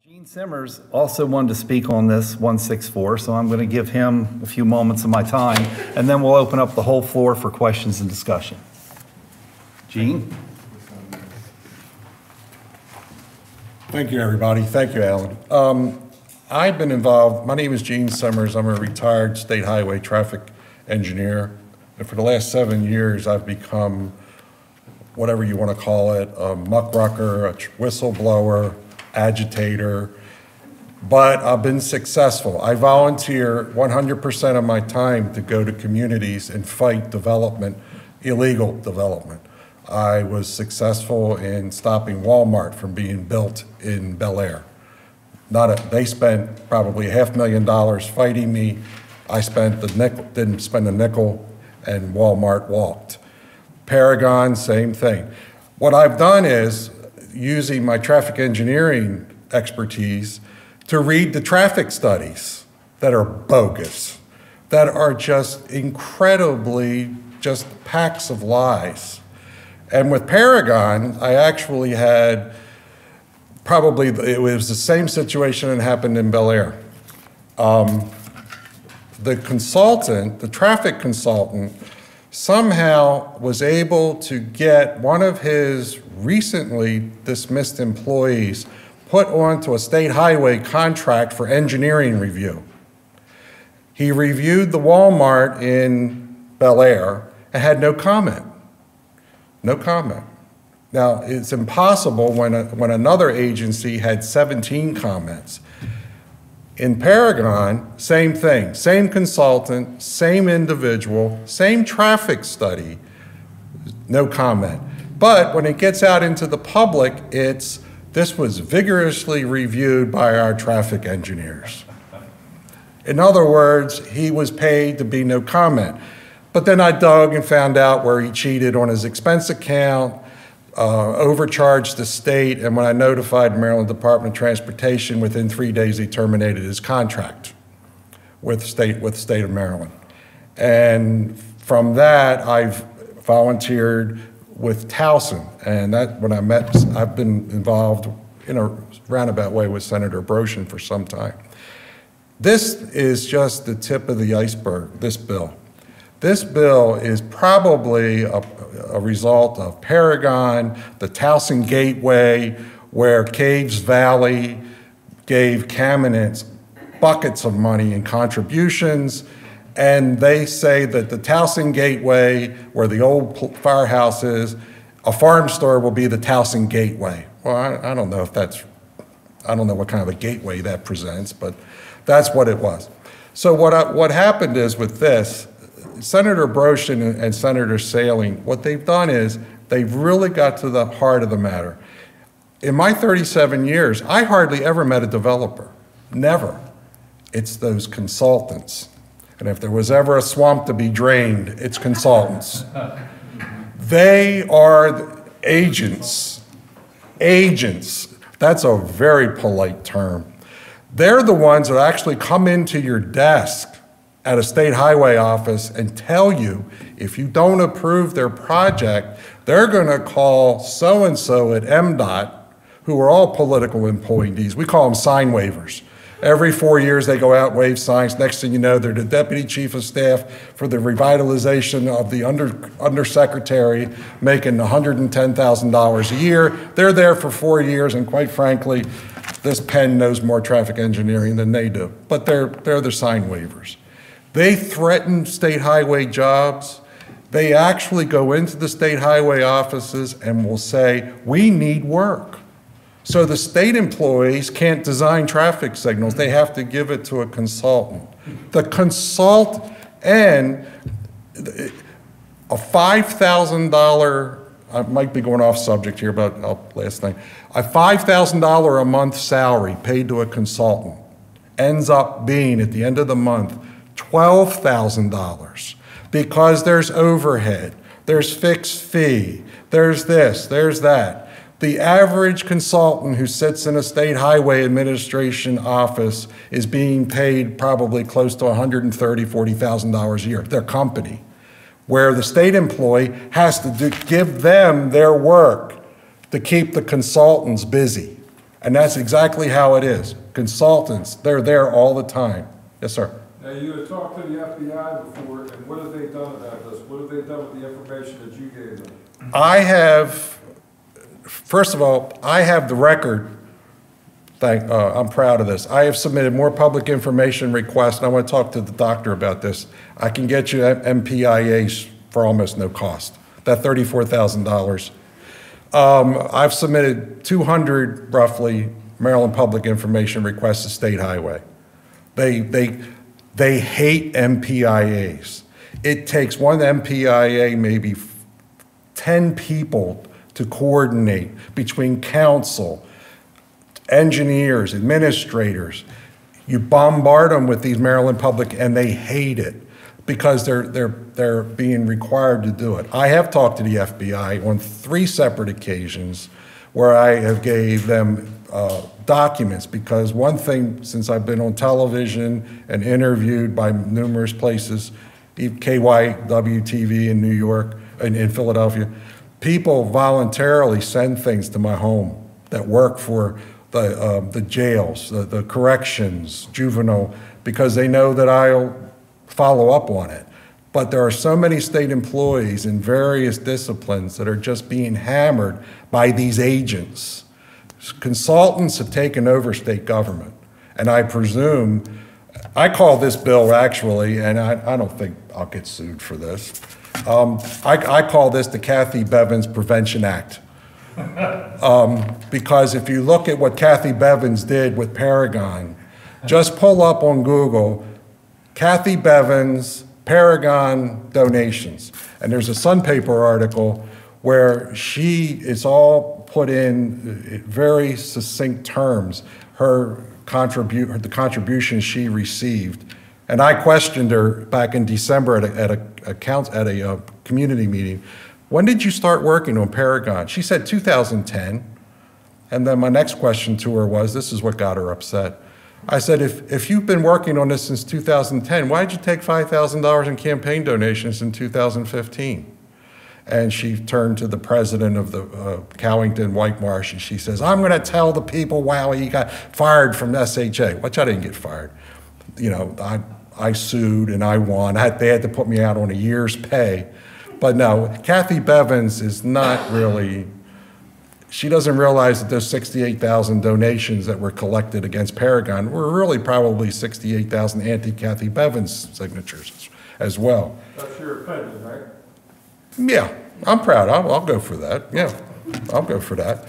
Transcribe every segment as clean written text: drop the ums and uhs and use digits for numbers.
Gene Simmers also wanted to speak on this 164, so I'm going to give him a few moments of my time, and then we'll open up the whole floor for questions and discussion. Gene? Thank you, everybody. Thank you, Alan. I've been involved. My name is Gene Simmers. I'm a retired state highway traffic engineer, and for the last 7 years, I've become whatever you want to call it, a muckraker, a whistleblower, agitator, but I've been successful. I volunteer 100% of my time to go to communities and fight development, illegal development. I was successful in stopping Walmart from being built in Bel Air. They spent probably $500,000 fighting me. I spent the nickel, didn't spend a nickel, and Walmart walked. Paragon, same thing. What I've done is, using my traffic engineering expertise, to read the traffic studies that are bogus, that are just incredibly just packs of lies. And with Paragon, I actually had probably, it was the same situation that happened in Bel Air. The consultant, the traffic consultant, somehow was able to get one of his recently dismissed employees put onto a state highway contract for engineering review. He reviewed the Walmart in Bel Air and had no comment. No comment. Now, it's impossible when another agency had 17 comments. In Paragon, same thing, same consultant, same individual, same traffic study, no comment. But when it gets out into the public, this was vigorously reviewed by our traffic engineers. In other words, he was paid to be no comment. But then I dug and found out where he cheated on his expense account, overcharged the state, and when I notified the Maryland Department of Transportation, within 3 days he terminated his contract with the state of Maryland. And from that, I've volunteered with Towson, and I've been involved in a roundabout way with Senator Broshin for some time. This is just the tip of the iceberg, this bill. This bill is probably a result of Paragon, the Towson Gateway, where Caves Valley gave Caminance buckets of money in contributions, and they say that the Towson Gateway, where the old firehouse is, a farm store will be the Towson Gateway. Well, I don't know if I don't know what kind of a gateway that presents, but that's what it was. So what happened is with this, Senator Broshin and Senator Saling, what they've done is they've really got to the heart of the matter. In my 37 years, I hardly ever met a developer, never. It's those consultants. And if there was ever a swamp to be drained, it's consultants. They are agents. Agents. That's a very polite term. They're the ones that actually come into your desk at a state highway office and tell you if you don't approve their project, they're going to call so-and-so at MDOT, who are all political employees. We call them sign waivers. Every 4 years they go out and wave signs. Next thing you know, they're the deputy chief of staff for the revitalization of the undersecretary, making $110,000 a year. They're there for 4 years, and quite frankly, this pen knows more traffic engineering than they do, but they're the sign waivers. They threaten state highway jobs. They actually go into the state highway offices and will say, we need work. So the state employees can't design traffic signals. They have to give it to a consultant. The consultant, and a $5,000, I might be going off subject here, but last thing. A $5,000 a month salary paid to a consultant ends up being, at the end of the month, $12,000, because there's overhead, there's fixed fee, there's this, there's that. The average consultant who sits in a state highway administration office is being paid probably close to $130,000, $40,000 a year, their company, where the state employee has to give them their work to keep the consultants busy. And that's exactly how it is. Consultants, they're there all the time. Yes, sir. Now, you had talked to the FBI before, and what have they done about this? What have they done with the information that you gave them? I have, first of all, I have the record. I'm proud of this. I have submitted more public information requests, and I want to talk to the doctor about this. I can get you MPIAs for almost no cost. That $34,000. I've submitted 200, roughly, Maryland public information requests to State Highway. They hate MPIAs. It takes one MPIA, maybe 10 people to coordinate between council, engineers, administrators. You bombard them with these Maryland public, and they hate it because they're being required to do it. I have talked to the FBI on 3 separate occasions where I have gave them documents, because one thing, since I've been on television and interviewed by numerous places, KYW-TV in New York and in Philadelphia, people voluntarily send things to my home that work for the jails, the corrections, juvenile, because they know that I'll follow up on it. But there are so many state employees in various disciplines that are just being hammered by these agents. Consultants have taken over state government, and I presume, I call this bill actually, and I don't think I'll get sued for this, I call this the Kathy Bevins Prevention Act. Because if you look at what Kathy Bevins did with Paragon, just pull up on Google, Kathy Bevins, Paragon donations. And there's a Sun Paper article where it's all put in very succinct terms, the contributions she received. And I questioned her back in December at a community meeting. When did you start working on Paragon? She said 2010. And then my next question to her was, this is what got her upset. I said, if you've been working on this since 2010, why did you take $5,000 in campaign donations in 2015? And she turned to the president of the Cowington White Marsh, and she says, I'm going to tell the people, wow, he got fired from SHA, which I didn't get fired. You know, I sued and I won. They had to put me out on a year's pay. But no, Kathy Bevins is not really, she doesn't realize that those 68,000 donations that were collected against Paragon were really probably 68,000 anti-Kathy Bevins signatures as well. That's your opinion, right? Yeah, I'm proud. I'll go for that. Yeah, I'll go for that.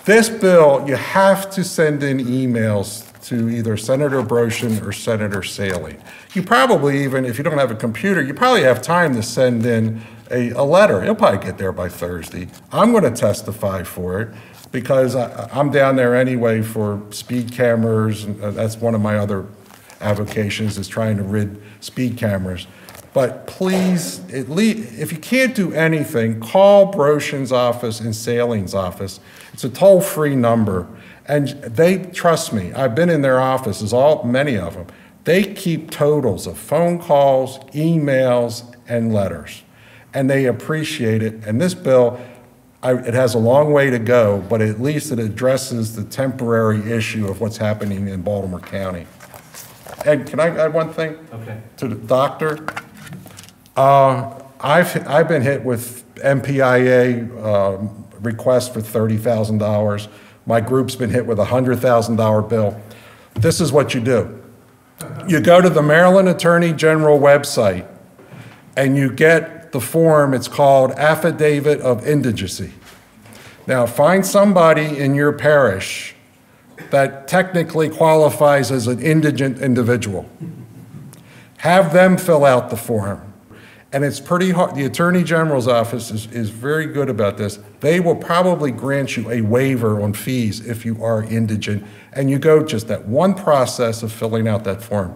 This bill, you have to send in emails to either Senator Brochin or Senator Saley. You probably even, if you don't have a computer, you probably have time to send in a letter. It'll probably get there by Thursday. I'm going to testify for it because I'm down there anyway for speed cameras, and that's one of my other avocations is trying to rid speed cameras. But please, at least, if you can't do anything, call Brochin's office and Saling's office. It's a toll-free number. And they, trust me, I've been in their offices, many of them. They keep totals of phone calls, emails, and letters. And they appreciate it. And this bill, it has a long way to go, but at least it addresses the temporary issue of what's happening in Baltimore County. And can I add one thing? Okay. To the doctor? I've been hit with MPIA requests for $30,000. My group's been hit with a $100,000 bill. This is what you do. You go to the Maryland Attorney General website and you get the form, it's called Affidavit of Indigency. Now find somebody in your parish that technically qualifies as an indigent individual. Have them fill out the form. And it's pretty hard. The Attorney General's office is very good about this. They will probably grant you a waiver on fees if you are indigent, and you go just that one process of filling out that form.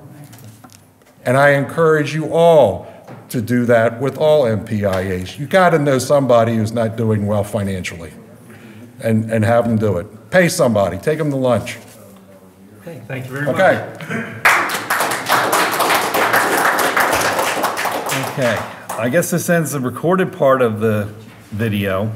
And I encourage you all to do that with all MPIAs. You got to know somebody who's not doing well financially and have them do it. Pay somebody, take them to lunch. Okay, thank you very much. Okay. Okay, I guess this ends the recorded part of the video.